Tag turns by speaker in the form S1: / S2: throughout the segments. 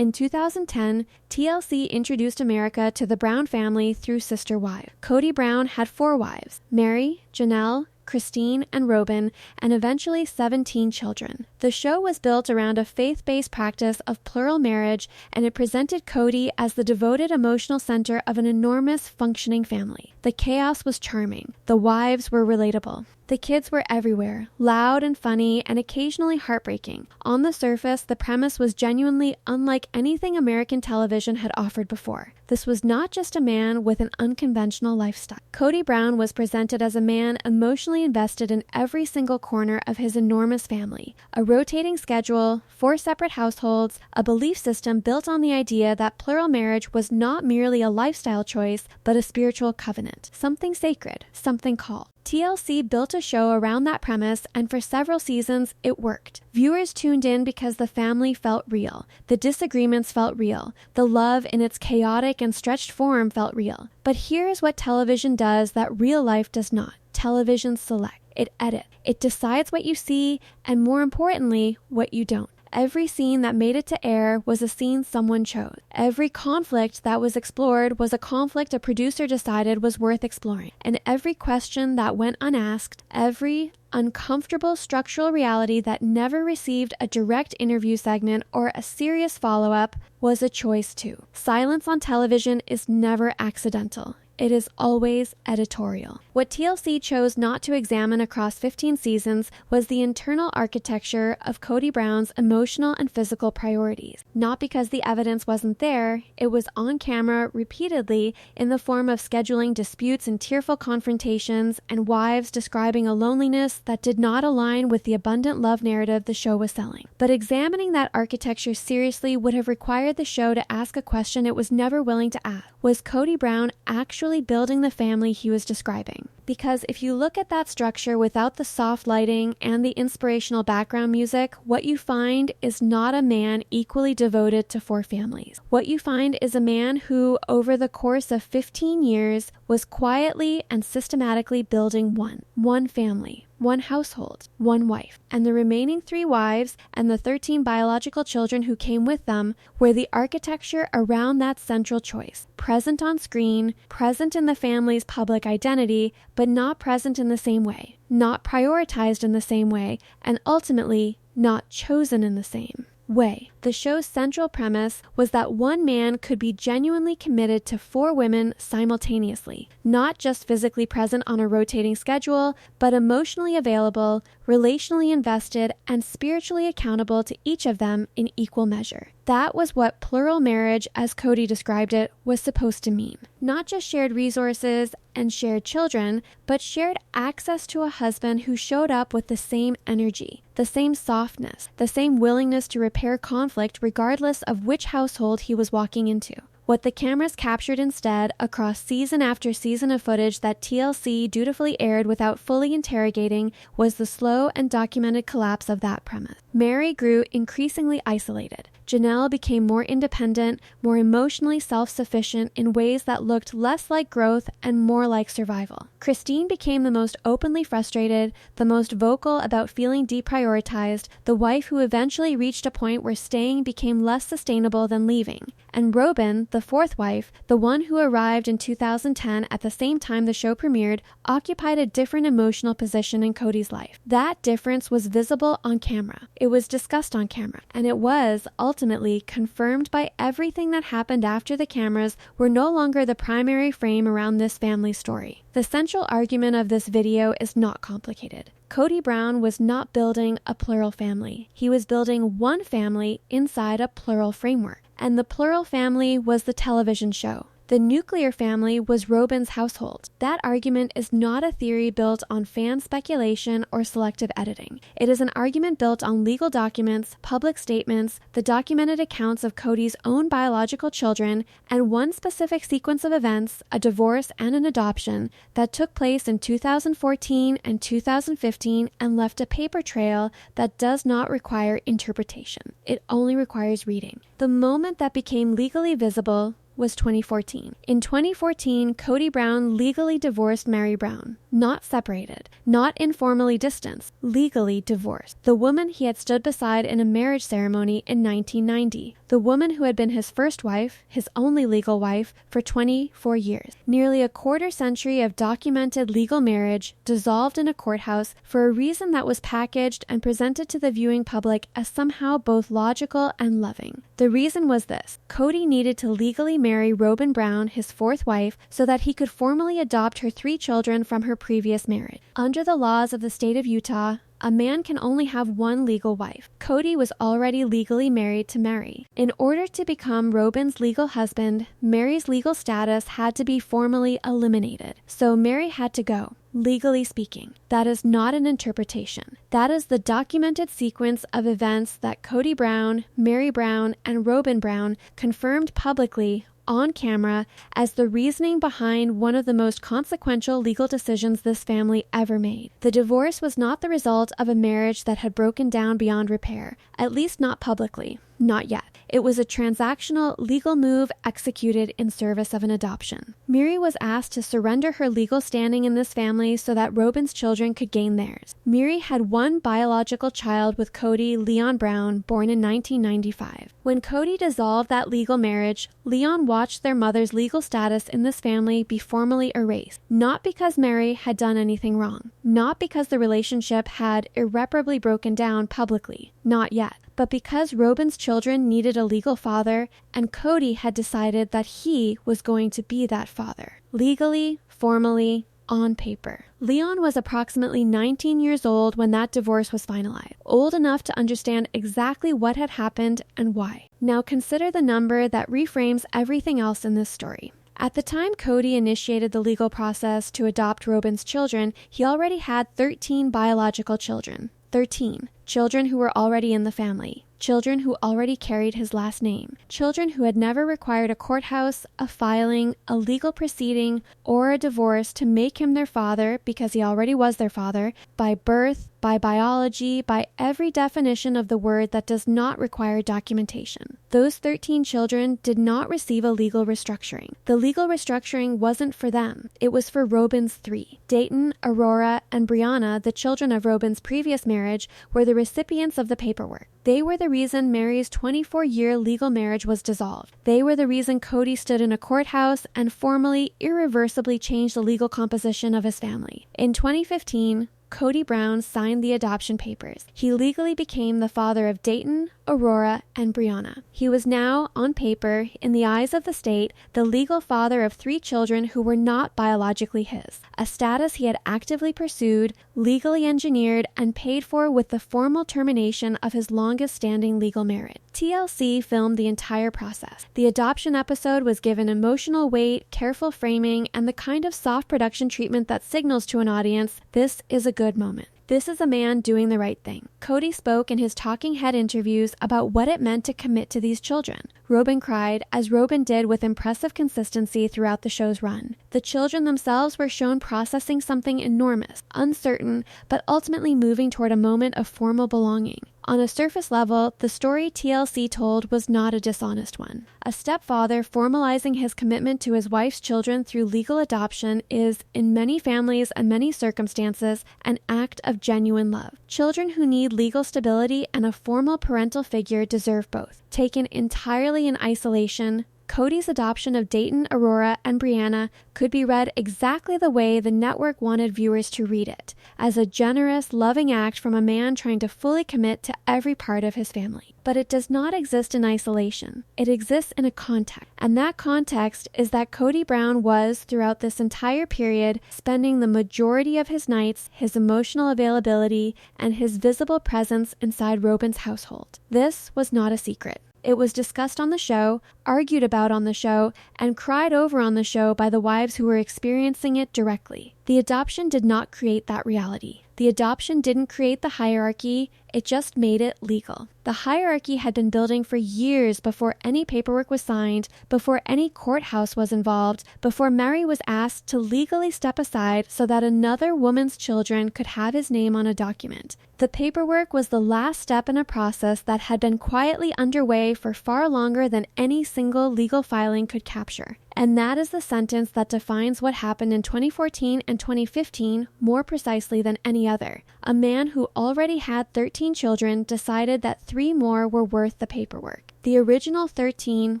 S1: In 2010, TLC introduced America to the Brown family through sister wives. Kody Brown had 4 wives: Meri, Janelle, Christine, and Robyn, and eventually 17 children. The show was built around a faith-based practice of plural marriage, and it presented Kody as the devoted emotional center of an enormous, functioning family. The chaos was charming. The wives were relatable. The kids were everywhere, loud and funny, and occasionally heartbreaking. On the surface, the premise was genuinely unlike anything American television had offered before. This was not just a man with an unconventional lifestyle. Kody Brown was presented as a man emotionally invested in every single corner of his enormous family. A rotating schedule, 4 separate households, a belief system built on the idea that plural marriage was not merely a lifestyle choice, but a spiritual covenant. Something sacred, something called. TLC built a show around that premise, and for several seasons, it worked. Viewers tuned in because the family felt real. The disagreements felt real. The love in its chaotic and stretched form felt real. But here's what television does that real life does not. Television selects. It edits. It decides what you see, and more importantly, what you don't. Every scene that made it to air was a scene someone chose. Every conflict that was explored was a conflict a producer decided was worth exploring. And every question that went unasked, every uncomfortable structural reality that never received a direct interview segment or a serious follow-up was a choice too. Silence on television is never accidental. It is always editorial. What TLC chose not to examine across 15 seasons was the internal architecture of Kody Brown's emotional and physical priorities. Not because the evidence wasn't there, it was on camera repeatedly in the form of scheduling disputes and tearful confrontations, and wives describing a loneliness that did not align with the abundant love narrative the show was selling. But examining that architecture seriously would have required the show to ask a question it was never willing to ask. Was Kody Brown actually building the family he was describing? Because if you look at that structure without the soft lighting and the inspirational background music, what you find is not a man equally devoted to 4 families. What you find is a man who, over the course of 15 years, was quietly and systematically building one family, one household, one wife, and the remaining 3 wives and the 13 biological children who came with them were the architecture around that central choice. Present on screen, present in the family's public identity, but not present in the same way, not prioritized in the same way, and ultimately not chosen in the same way. The show's central premise was that one man could be genuinely committed to 4 women simultaneously, not just physically present on a rotating schedule, but emotionally available, relationally invested, and spiritually accountable to each of them in equal measure. That was what plural marriage, as Kody described it, was supposed to mean. Not just shared resources and shared children, but shared access to a husband who showed up with the same energy, the same softness, the same willingness to repair conflict regardless of which household he was walking into. What the cameras captured instead, across season after season of footage that TLC dutifully aired without fully interrogating, was the slow and documented collapse of that premise. Meri grew increasingly isolated. Janelle became more independent, more emotionally self-sufficient in ways that looked less like growth and more like survival. Christine became the most openly frustrated, the most vocal about feeling deprioritized, the wife who eventually reached a point where staying became less sustainable than leaving. And Robyn, the 4th wife, the one who arrived in 2010 at the same time the show premiered, occupied a different emotional position in Kody's life. That difference was visible on camera. It was discussed on camera. And it was, ultimately, confirmed by everything that happened after the cameras were no longer the primary frame around this family story. The central argument of this video is not complicated. Kody Brown was not building a plural family. He was building one family inside a plural framework. And the plural family was the television show. The nuclear family was Robyn's household. That argument is not a theory built on fan speculation or selective editing. It is an argument built on legal documents, public statements, the documented accounts of Kody's own biological children, and one specific sequence of events, a divorce and an adoption, that took place in 2014 and 2015 and left a paper trail that does not require interpretation. It only requires reading. The moment that became legally visible was 2014. In 2014, Kody Brown legally divorced Meri Brown. not separated, not informally distanced, legally divorced. The woman he had stood beside in a marriage ceremony in 1990. The woman who had been his first wife, his only legal wife, for 24 years. Nearly a quarter century of documented legal marriage dissolved in a courthouse for a reason that was packaged and presented to the viewing public as somehow both logical and loving. The reason was this: Kody needed to legally marry Robyn Brown, his fourth wife, so that he could formally adopt her 3 children from her previous marriage. Under the laws of the state of Utah, a man can only have one legal wife. Kody was already legally married to Meri. In order to become Robyn's legal husband, Meri's legal status had to be formally eliminated. So Meri had to go. Legally speaking, that is not an interpretation. That is the documented sequence of events that Kody Brown, Meri Brown, and Robyn Brown confirmed publicly on camera as the reasoning behind one of the most consequential legal decisions this family ever made. The divorce was not the result of a marriage that had broken down beyond repair, at least not publicly. Not yet. It was a transactional legal move executed in service of an adoption. Meri was asked to surrender her legal standing in this family so that Robyn's children could gain theirs. Meri had one biological child with Kody, Leon Brown, born in 1995. When Kody dissolved that legal marriage, Leon watched their mother's legal status in this family be formally erased. Not because Meri had done anything wrong. Not because the relationship had irreparably broken down publicly. Not yet. But because Robyn's children needed a legal father, and Kody had decided that he was going to be that father. Legally, formally, on paper. Leon was approximately 19 years old when that divorce was finalized, old enough to understand exactly what had happened and why. Now consider the number that reframes everything else in this story. At the time Kody initiated the legal process to adopt Robyn's children, he already had 13 biological children. 13. Children who were already in the family. Children who already carried his last name. Children who had never required a courthouse, a filing, a legal proceeding, or a divorce to make him their father because he already was their father, by birth, by biology, by every definition of the word that does not require documentation. Those 13 children did not receive a legal restructuring. The legal restructuring wasn't for them. It was for Robyn's 3. Dayton, Aurora, and Brianna, the children of Robyn's previous marriage, were the recipients of the paperwork. They were the reason Meri's 24-year legal marriage was dissolved. They were the reason Kody stood in a courthouse and formally, irreversibly changed the legal composition of his family. In 2015, Kody Brown signed the adoption papers. He legally became the father of Dayton, Aurora, and Brianna. He was now, on paper, in the eyes of the state, the legal father of 3 children who were not biologically his, a status he had actively pursued, legally engineered, and paid for with the formal termination of his longest-standing legal marriage. TLC filmed the entire process. The adoption episode was given emotional weight, careful framing, and the kind of soft production treatment that signals to an audience, this is a good moment. This is a man doing the right thing. Kody spoke in his talking head interviews about what it meant to commit to these children. Robyn cried, as Robyn did with impressive consistency throughout the show's run. The children themselves were shown processing something enormous, uncertain, but ultimately moving toward a moment of formal belonging. On a surface level, the story TLC told was not a dishonest one. A stepfather formalizing his commitment to his wife's children through legal adoption is, in many families and many circumstances, an act of genuine love. Children who need legal stability and a formal parental figure deserve both. Taken entirely in isolation, Kody's adoption of Dayton, Aurora, and Brianna could be read exactly the way the network wanted viewers to read it, as a generous, loving act from a man trying to fully commit to every part of his family. But it does not exist in isolation. It exists in a context, and that context is that Kody Brown was, throughout this entire period, spending the majority of his nights, his emotional availability, and his visible presence inside Robyn's household. This was not a secret. It was discussed on the show, argued about on the show, and cried over on the show by the wives who were experiencing it directly. The adoption did not create that reality. The adoption didn't create the hierarchy, it just made it legal. The hierarchy had been building for years before any paperwork was signed, before any courthouse was involved, before Meri was asked to legally step aside so that another woman's children could have his name on a document. The paperwork was the last step in a process that had been quietly underway for far longer than any single legal filing could capture. And that is the sentence that defines what happened in 2014 and 2015 more precisely than any other. A man who already had 13 children decided that 3 more were worth the paperwork. The original 13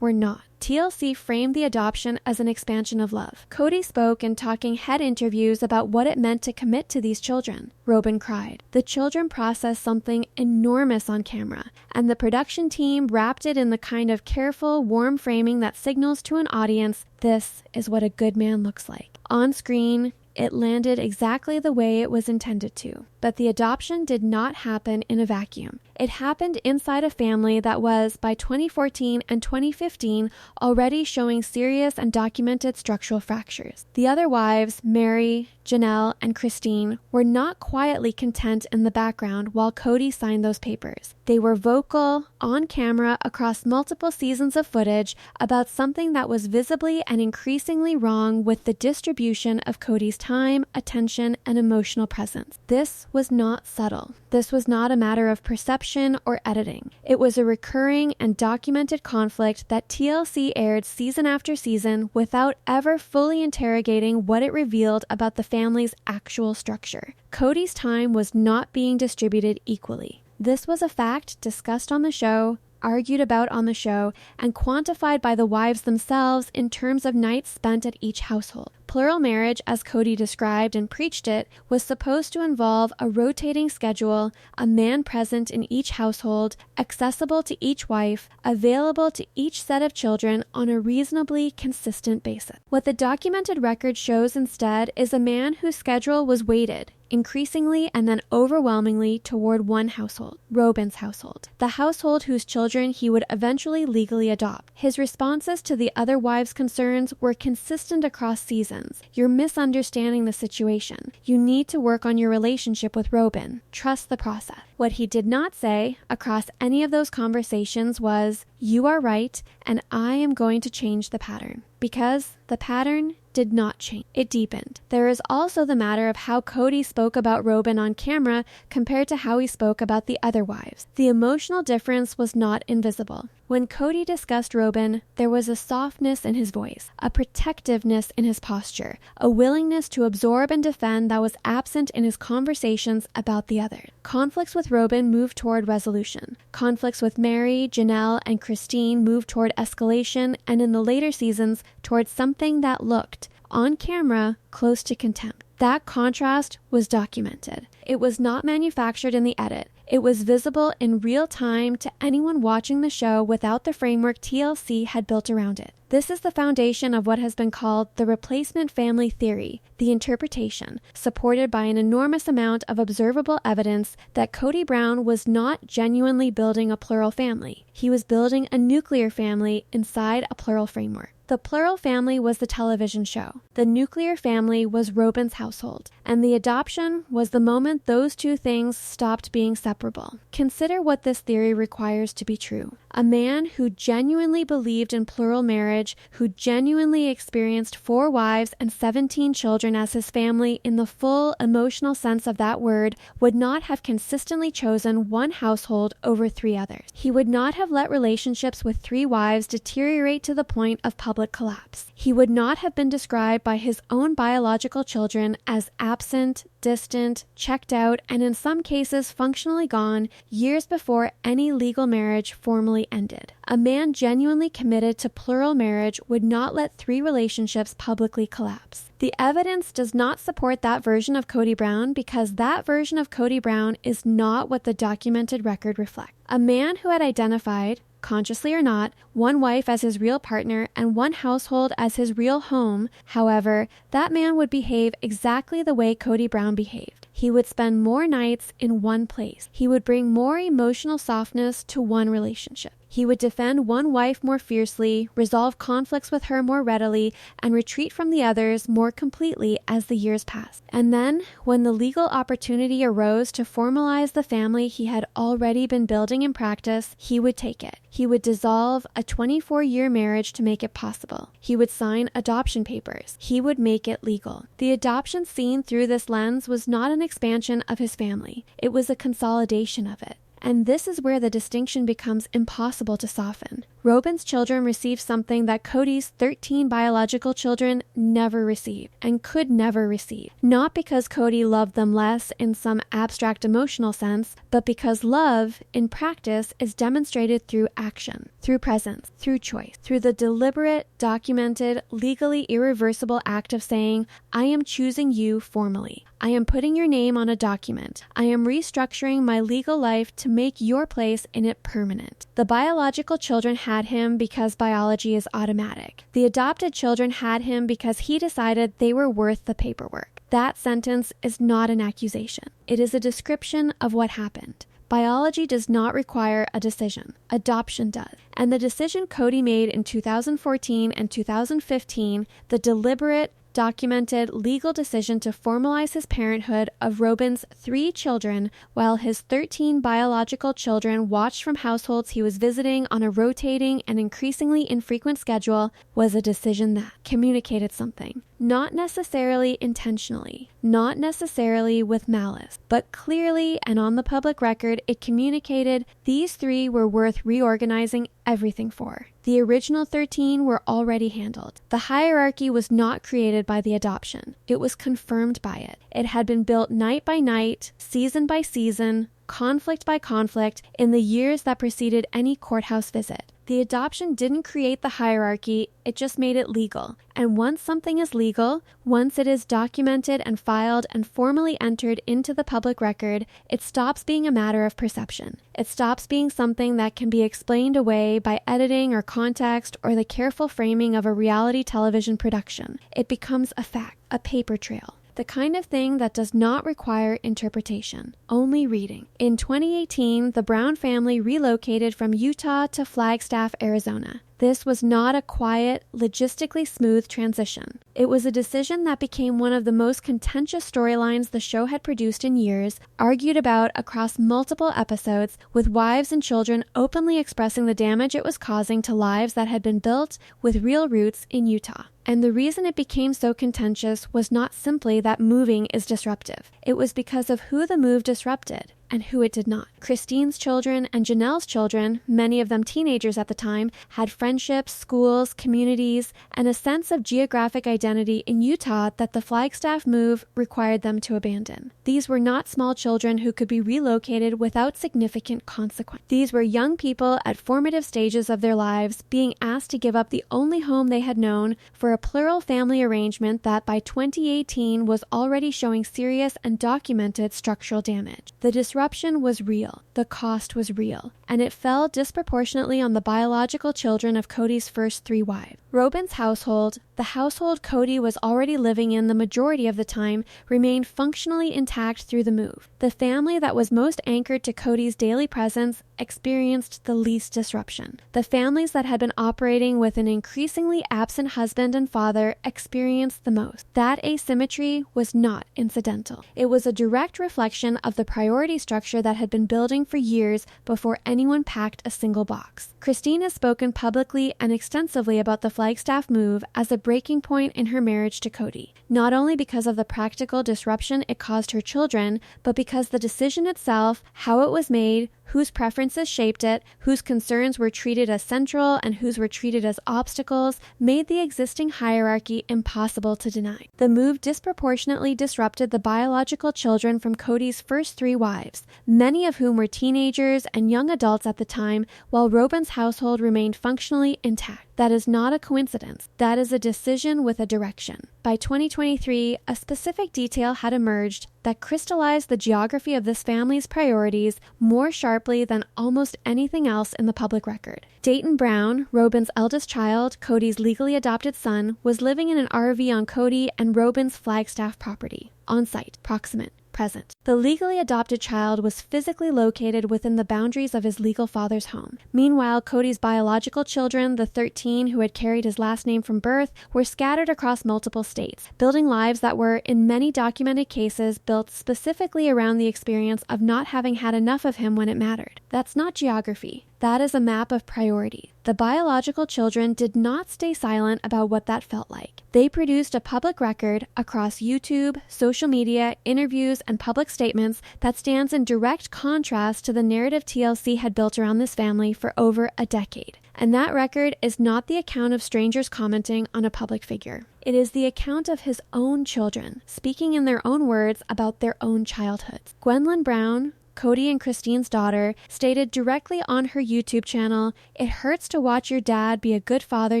S1: were not. TLC framed the adoption as an expansion of love. Kody spoke in talking head interviews about what it meant to commit to these children. Robyn cried. The children processed something enormous on camera, and the production team wrapped it in the kind of careful, warm framing that signals to an audience, this is what a good man looks like. On screen, it landed exactly the way it was intended to. But the adoption did not happen in a vacuum. It happened inside a family that was, by 2014 and 2015, already showing serious and documented structural fractures. The other wives, Meri, Janelle, and Christine, were not quietly content in the background while Kody signed those papers. They were vocal, on camera, across multiple seasons of footage about something that was visibly and increasingly wrong with the distribution of Kody's time, attention, and emotional presence. This was not subtle. This was not a matter of perception or editing. It was a recurring and documented conflict that TLC aired season after season without ever fully interrogating what it revealed about the family's actual structure. Kody's time was not being distributed equally. This was a fact discussed on the show, argued about on the show, and quantified by the wives themselves in terms of nights spent at each household. Plural marriage, as Kody described and preached it, was supposed to involve a rotating schedule, a man present in each household, accessible to each wife, available to each set of children on a reasonably consistent basis. What the documented record shows instead is a man whose schedule was weighted, increasingly and then overwhelmingly toward one household, Robyn's household, the household whose children he would eventually legally adopt. His responses to the other wives' concerns were consistent across seasons. You're misunderstanding the situation. You need to work on your relationship with Robyn. Trust the process. What he did not say across any of those conversations was, you are right, and I am going to change the pattern. Because the pattern did not change. It deepened. There is also the matter of how Kody spoke about Robyn on camera compared to how he spoke about the other wives. The emotional difference was not invisible. When Kody discussed Robyn, there was a softness in his voice, a protectiveness in his posture, a willingness to absorb and defend that was absent in his conversations about the others. Conflicts with Robyn moved toward resolution. Conflicts with Meri, Janelle, and Christine moved toward escalation, and in the later seasons, towards something that looked, on camera, close to contempt. That contrast was documented. It was not manufactured in the edit. It was visible in real time to anyone watching the show without the framework TLC had built around it. This is the foundation of what has been called the replacement family theory, the interpretation, supported by an enormous amount of observable evidence that Kody Brown was not genuinely building a plural family. He was building a nuclear family inside a plural framework. The plural family was the television show. The nuclear family was Robyn's household. And the adoption was the moment those two things stopped being separable. Consider what this theory requires to be true. A man who genuinely believed in plural marriage, who genuinely experienced 4 wives and 17 children as his family in the full emotional sense of that word, would not have consistently chosen one household over 3 others. He would not have let relationships with 3 wives deteriorate to the point of public collapse. He would not have been described by his own biological children as absent, distant, checked out, and in some cases functionally gone years before any legal marriage formally ended. A man genuinely committed to plural marriage would not let 3 relationships publicly collapse. The evidence does not support that version of Kody Brown because that version of Kody Brown is not what the documented record reflects. A man who had identified, consciously or not, one wife as his real partner and one household as his real home, however, that man would behave exactly the way Kody Brown behaved. He would spend more nights in one place. He would bring more emotional softness to one relationship. He would defend one wife more fiercely, resolve conflicts with her more readily, and retreat from the others more completely as the years passed. And then, when the legal opportunity arose to formalize the family he had already been building in practice, he would take it. He would dissolve a 24-year marriage to make it possible. He would sign adoption papers. He would make it legal. The adoption seen through this lens was not an expansion of his family. It was a consolidation of it. And this is where the distinction becomes impossible to soften. Robyn's children received something that Kody's 13 biological children never received and could never receive. Not because Kody loved them less in some abstract emotional sense, but because love, in practice, is demonstrated through action, through presence, through choice, through the deliberate, documented, legally irreversible act of saying, I am choosing you formally. I am putting your name on a document. I am restructuring my legal life to make your place in it permanent. The biological children had him because biology is automatic. The adopted children had him because he decided they were worth the paperwork. That sentence is not an accusation. It is a description of what happened. Biology does not require a decision. Adoption does. And the decision Kody made in 2014 and 2015, the deliberate, documented legal decision to formalize his parenthood of Robyn's 3 children while his 13 biological children watched from households he was visiting on a rotating and increasingly infrequent schedule was a decision that communicated something. Not necessarily intentionally, not necessarily with malice, but clearly and on the public record, it communicated these 3 were worth reorganizing everything for. The original 13 were already handled. The hierarchy was not created by the adoption. It was confirmed by it. It had been built night by night, season by season, conflict by conflict in the years that preceded any courthouse visit. The adoption didn't create the hierarchy, it just made it legal. And once something is legal, once it is documented and filed and formally entered into the public record, it stops being a matter of perception. It stops being something that can be explained away by editing or context or the careful framing of a reality television production. It becomes a fact, a paper trail. The kind of thing that does not require interpretation, only reading. In 2018, the Brown family relocated from Utah to Flagstaff, Arizona. This was not a quiet, logistically smooth transition. It was a decision that became one of the most contentious storylines the show had produced in years, argued about across multiple episodes, with wives and children openly expressing the damage it was causing to lives that had been built with real roots in Utah. And the reason it became so contentious was not simply that moving is disruptive. It was because of who the move disrupted and who it did not. Christine's children and Janelle's children, many of them teenagers at the time, had friendships, schools, communities, and a sense of geographic identity in Utah that the Flagstaff move required them to abandon. These were not small children who could be relocated without significant consequence. These were young people at formative stages of their lives being asked to give up the only home they had known for a plural family arrangement that by 2018 was already showing serious and documented structural damage. The disruption was real. The cost was real. And it fell disproportionately on the biological children of Kody's first 3 wives. Robyn's household, the household Kody was already living in the majority of the time, remained functionally intact through the move. The family that was most anchored to Kody's daily presence experienced the least disruption. The families that had been operating with an increasingly absent husband and father experienced the most. That asymmetry was not incidental. It was a direct reflection of the priority structure that had been building for years before anyone packed a single box. Christine has spoken publicly and extensively about the Flagstaff move as a breaking point in her marriage to Kody, not only because of the practical disruption it caused her children, but because the decision itself, how it was made, whose preferences shaped it, whose concerns were treated as central and whose were treated as obstacles, made the existing hierarchy impossible to deny. The move disproportionately disrupted the biological children from Kody's first 3 wives, many of whom were teenagers and young adults at the time, while Robyn's household remained functionally intact. That is not a coincidence. That is a decision with a direction. By 2023, a specific detail had emerged that crystallized the geography of this family's priorities more sharply than almost anything else in the public record. Dayton Brown, Robyn's eldest child, Kody's legally adopted son, was living in an RV on Kody and Robyn's Flagstaff property, on site, proximate, present. The legally adopted child was physically located within the boundaries of his legal father's home. Meanwhile, Kody's biological children, the 13 who had carried his last name from birth, were scattered across multiple states, building lives that were, in many documented cases, built specifically around the experience of not having had enough of him when it mattered. That's not geography. That is a map of priority. The biological children did not stay silent about what that felt like. They produced a public record across YouTube, social media, interviews, and public statements that stands in direct contrast to the narrative TLC had built around this family for over a decade. And that record is not the account of strangers commenting on a public figure. It is the account of his own children, speaking in their own words about their own childhoods. Gwendolyn Brown, Kody and Christine's daughter, stated directly on her YouTube channel, "It hurts to watch your dad be a good father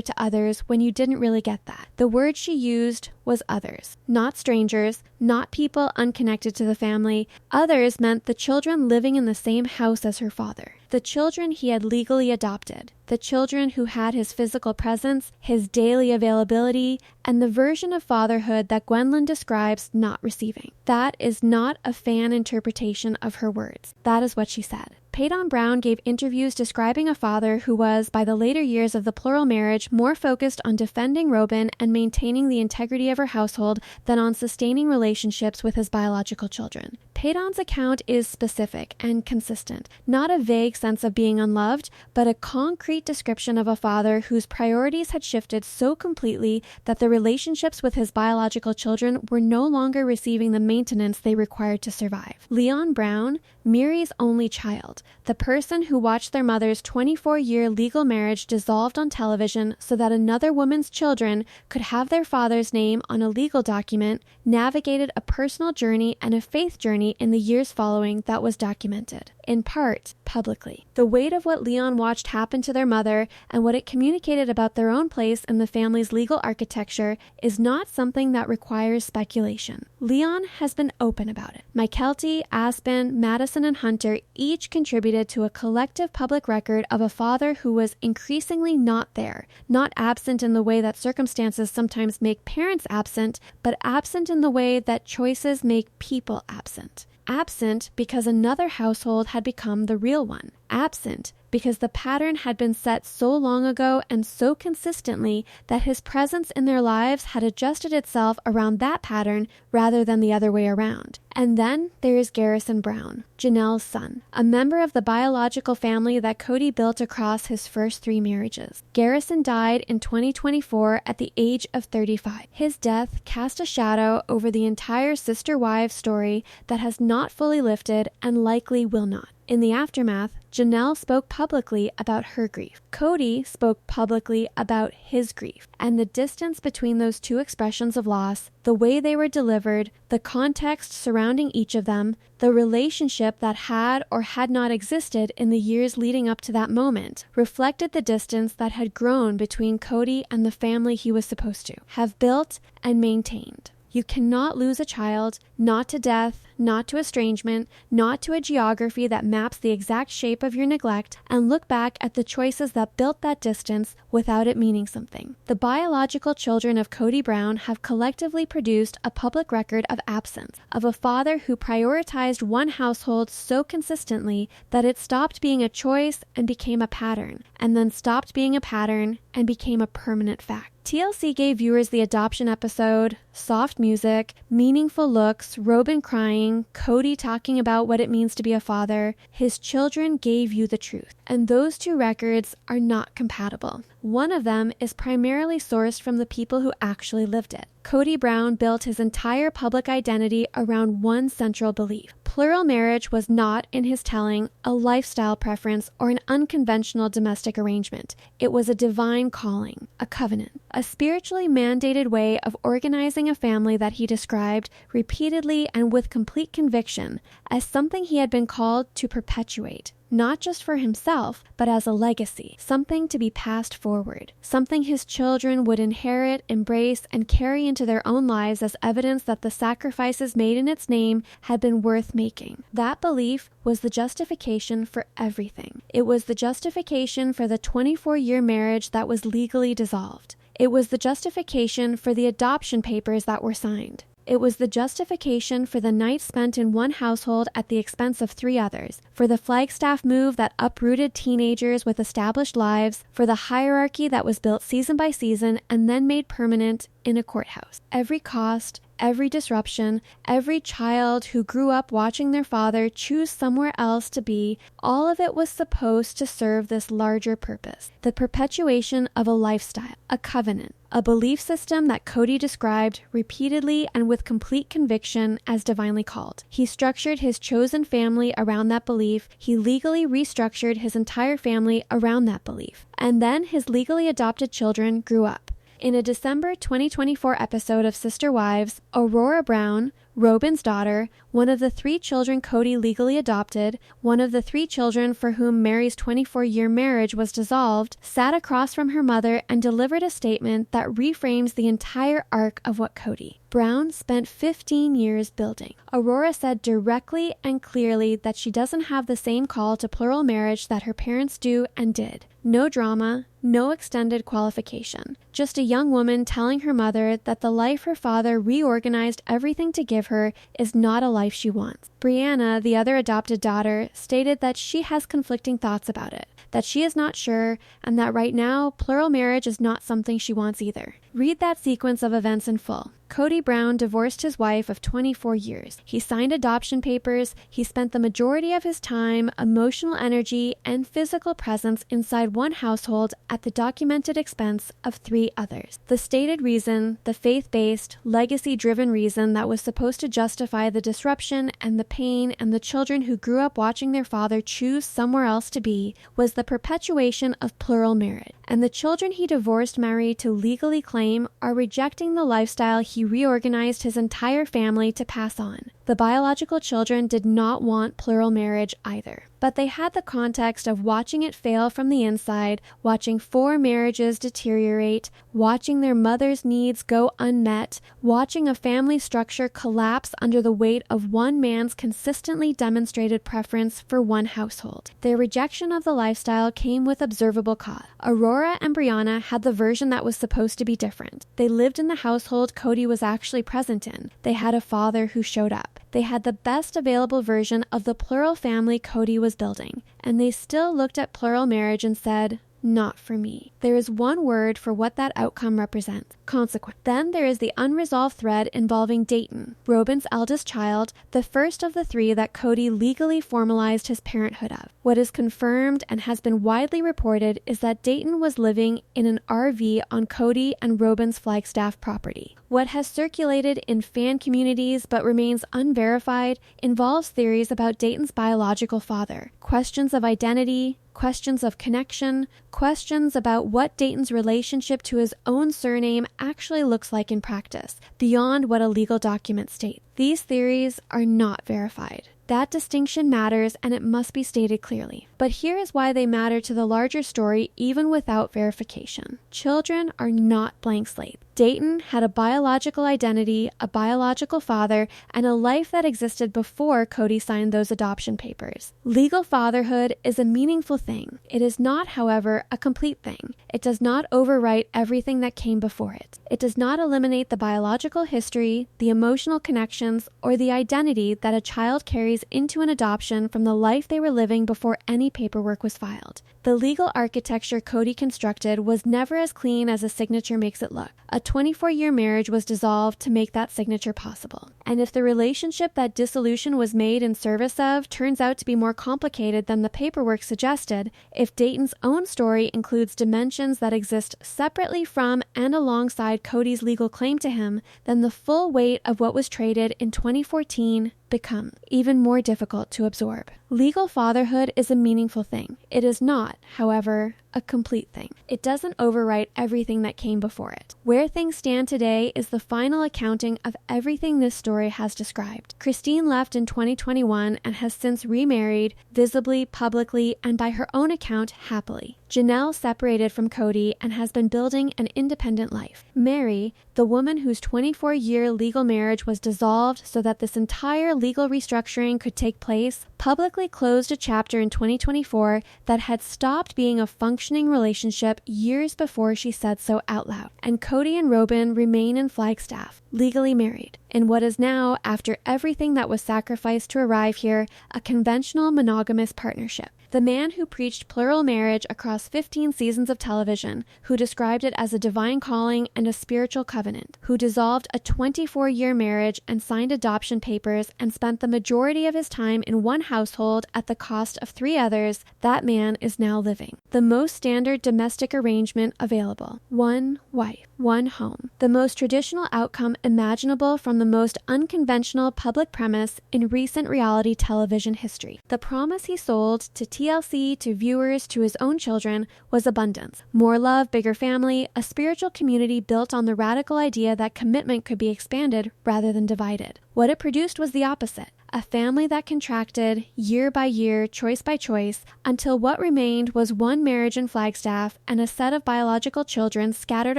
S1: to others when you didn't really get that." The word she used was others, not strangers, not people unconnected to the family. Others meant the children living in the same house as her father, the children he had legally adopted, the children who had his physical presence, his daily availability, and the version of fatherhood that Gwendolyn describes not receiving. That is not a fan interpretation of her words. That is what she said. Kody Brown gave interviews describing a father who was, by the later years of the Plural marriage, more focused on defending Robyn and maintaining the integrity of her household than on sustaining relationships with his biological children. Kody's account is specific and consistent, not a vague sense of being unloved, but a concrete description of a father whose priorities had shifted so completely that the relationships with his biological children were no longer receiving the maintenance they required to survive. Leon Brown, Meri's only child, the person who watched their mother's 24-year legal marriage dissolved on television so that another woman's children could have their father's name on a legal document, navigated a personal journey and a faith journey in the years following that was documented, in part, publicly. The weight of what Leon watched happen to their mother and what it communicated about their own place in the family's legal architecture is not something that requires speculation. Leon has been open about it. Mykelti, Aspen, Madison, and Hunter each contributed to a collective public record of a father who was increasingly not there, not absent in the way that circumstances sometimes make parents absent, but absent in the way that choices make people absent. Absent because another household had become the real one. Absent because the pattern had been set so long ago and so consistently that his presence in their lives had adjusted itself around that pattern rather than the other way around. And then there is Garrison Brown, Janelle's son, a member of the biological family that Kody built across his first 3 marriages. Garrison died in 2024 at the age of 35. His death cast a shadow over the entire sister-wife story that has not fully lifted and likely will not. In the aftermath, Janelle spoke publicly about her grief. Kody spoke publicly about his grief, and the distance between those two expressions of loss, the way they were delivered, the context surrounding each of them, the relationship that had or had not existed in the years leading up to that moment, reflected the distance that had grown between Kody and the family he was supposed to have built and maintained. You cannot lose a child, not to death, not to estrangement, not to a geography that maps the exact shape of your neglect, and look back at the choices that built that distance without it meaning something. The biological children of Kody Brown have collectively produced a public record of absence, of a father who prioritized one household so consistently that it stopped being a choice and became a pattern, and then stopped being a pattern and became a permanent fact. TLC gave viewers the adoption episode, soft music, meaningful looks, Robyn crying, Kody talking about what it means to be a father. His children gave you the truth. And those two records are not compatible. One of them is primarily sourced from the people who actually lived it. Kody Brown built his entire public identity around one central belief. Plural marriage was not, in his telling, a lifestyle preference or an unconventional domestic arrangement. It was a divine calling, a covenant, a spiritually mandated way of organizing a family that he described repeatedly and with complete conviction as something he had been called to perpetuate. Not just for himself, but as a legacy, something to be passed forward, something his children would inherit, embrace, and carry into their own lives as evidence that the sacrifices made in its name had been worth making. That belief was the justification for everything. It was the justification for the 24-year marriage that was legally dissolved. It was the justification for the adoption papers that were signed. It was the justification for the nights spent in one household at the expense of 3 others, for the Flagstaff move that uprooted teenagers with established lives, for the hierarchy that was built season by season and then made permanent in a courthouse. Every cost, every disruption, every child who grew up watching their father choose somewhere else to be, all of it was supposed to serve this larger purpose: the perpetuation of a lifestyle, a covenant, a belief system that Kody described repeatedly and with complete conviction as divinely called. He structured his chosen family around that belief. He legally restructured his entire family around that belief. And then his legally adopted children grew up. In a December 2024 episode of Sister Wives, Aurora Brown, Robyn's daughter, one of the 3 children Kody legally adopted, one of the 3 children for whom Meri's 24-year marriage was dissolved, sat across from her mother and delivered a statement that reframes the entire arc of what Kody Brown spent 15 years building. Aurora said directly and clearly that she doesn't have the same call to plural marriage that her parents do and did. No drama, no extended qualification. Just a young woman telling her mother that the life her father reorganized everything to give her is not a life she wants. Brianna, the other adopted daughter, stated that she has conflicting thoughts about it, that she is not sure, and that right now, plural marriage is not something she wants either. Read that sequence of events in full. Kody Brown divorced his wife of 24 years. He signed adoption papers. He spent the majority of his time, emotional energy, and physical presence inside one household at the documented expense of 3 others. The stated reason, the faith-based, legacy-driven reason that was supposed to justify the disruption and the pain and the children who grew up watching their father choose somewhere else to be, was the perpetuation of plural marriage. And the children he divorced Meri to legally claim are rejecting the lifestyle he reorganized his entire family to pass on. The biological children did not want plural marriage either, but they had the context of watching it fail from the inside, watching 4 marriages deteriorate, watching their mother's needs go unmet, watching a family structure collapse under the weight of one man's consistently demonstrated preference for one household. Their rejection of the lifestyle came with observable cause. Aurora and Brianna had the version that was supposed to be different. They lived in the household Kody was actually present in. They had a father who showed up. They had the best available version of the plural family Kody was building, and they still looked at plural marriage and said, "Not for me." There is one word for what that outcome represents: consequence. Then there is the unresolved thread involving Dayton, Robyn's eldest child, the first of the 3 that Kody legally formalized his parenthood of. What is confirmed and has been widely reported is that Dayton was living in an RV on Kody and Robyn's Flagstaff property. What has circulated in fan communities but remains unverified involves theories about Dayton's biological father, questions of identity, questions of connection, questions about what Dayton's relationship to his own surname actually looks like in practice, beyond what a legal document states. These theories are not verified. That distinction matters, and it must be stated clearly. But here is why they matter to the larger story even without verification. Children are not blank slates. Dayton had a biological identity, a biological father, and a life that existed before Kody signed those adoption papers. Legal fatherhood is a meaningful thing. It is not, however, a complete thing. It does not overwrite everything that came before it. It does not eliminate the biological history, the emotional connections, or the identity that a child carries into an adoption from the life they were living before any paperwork was filed. The legal architecture Kody constructed was never as clean as a signature makes it look. A 24-year marriage was dissolved to make that signature possible. And if the relationship that dissolution was made in service of turns out to be more complicated than the paperwork suggested, if Dayton's own story includes dimensions that exist separately from and alongside Kody's legal claim to him, then the full weight of what was traded in 2014 becomes even more difficult to absorb. Legal fatherhood is a meaningful thing. It is not, however, a complete thing. It doesn't overwrite everything that came before it. Where things stand today is the final accounting of everything this story has described. Christine left in 2021 and has since remarried, visibly, publicly, and by her own account, happily. Janelle separated from Kody and has been building an independent life. Meri, the woman whose 24-year legal marriage was dissolved so that this entire legal restructuring could take place, publicly closed a chapter in 2024 that had stopped being a functioning relationship years before she said so out loud. And Kody and Robyn remain in Flagstaff, legally married, in what is now, after everything that was sacrificed to arrive here, a conventional monogamous partnership. The man who preached plural marriage across 15 seasons of television, who described it as a divine calling and a spiritual covenant, who dissolved a 24-year marriage and signed adoption papers and spent the majority of his time in one household at the cost of 3 others, that man is now living. The most standard domestic arrangement available. One wife, one home. The most traditional outcome imaginable from the most unconventional public premise in recent reality television history. The promise he sold to TLC, to viewers, to his own children was abundance. More love, bigger family, a spiritual community built on the radical idea that commitment could be expanded rather than divided. What it produced was the opposite. A family that contracted year by year, choice by choice, until what remained was one marriage in Flagstaff and a set of biological children scattered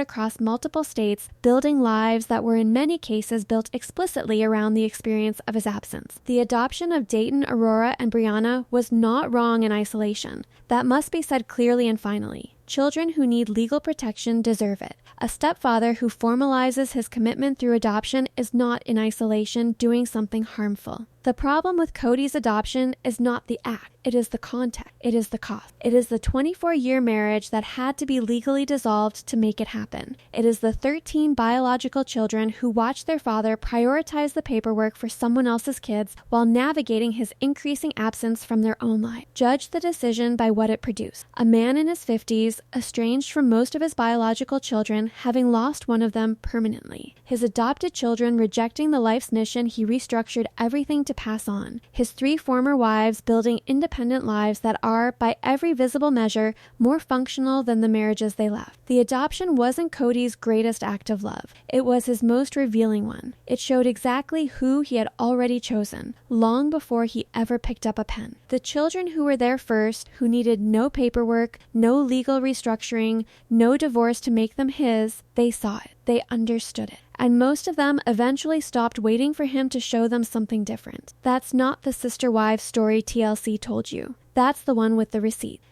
S1: across multiple states, building lives that were in many cases built explicitly around the experience of his absence. The adoption of Dayton, Aurora, and Brianna was not wrong in isolation. That must be said clearly and finally. Children who need legal protection deserve it. A stepfather who formalizes his commitment through adoption is not in isolation doing something harmful. The problem with Kody's adoption is not the act, it is the context, it is the cost. It is the 24-year marriage that had to be legally dissolved to make it happen. It is the 13 biological children who watched their father prioritize the paperwork for someone else's kids while navigating his increasing absence from their own life. Judge the decision by what it produced. A man in his 50s, estranged from most of his biological children, having lost one of them permanently. His adopted children rejecting the life's mission he restructured everything to pass on. His 3 former wives building independent lives that are, by every visible measure, more functional than the marriages they left. The adoption wasn't Kody's greatest act of love. It was his most revealing one. It showed exactly who he had already chosen, long before he ever picked up a pen. The children who were there first, who needed no paperwork, no legal restructuring, no divorce to make them his, they saw it. They understood it. And most of them eventually stopped waiting for him to show them something different. That's not the sister wives story TLC told you. That's the one with the receipt.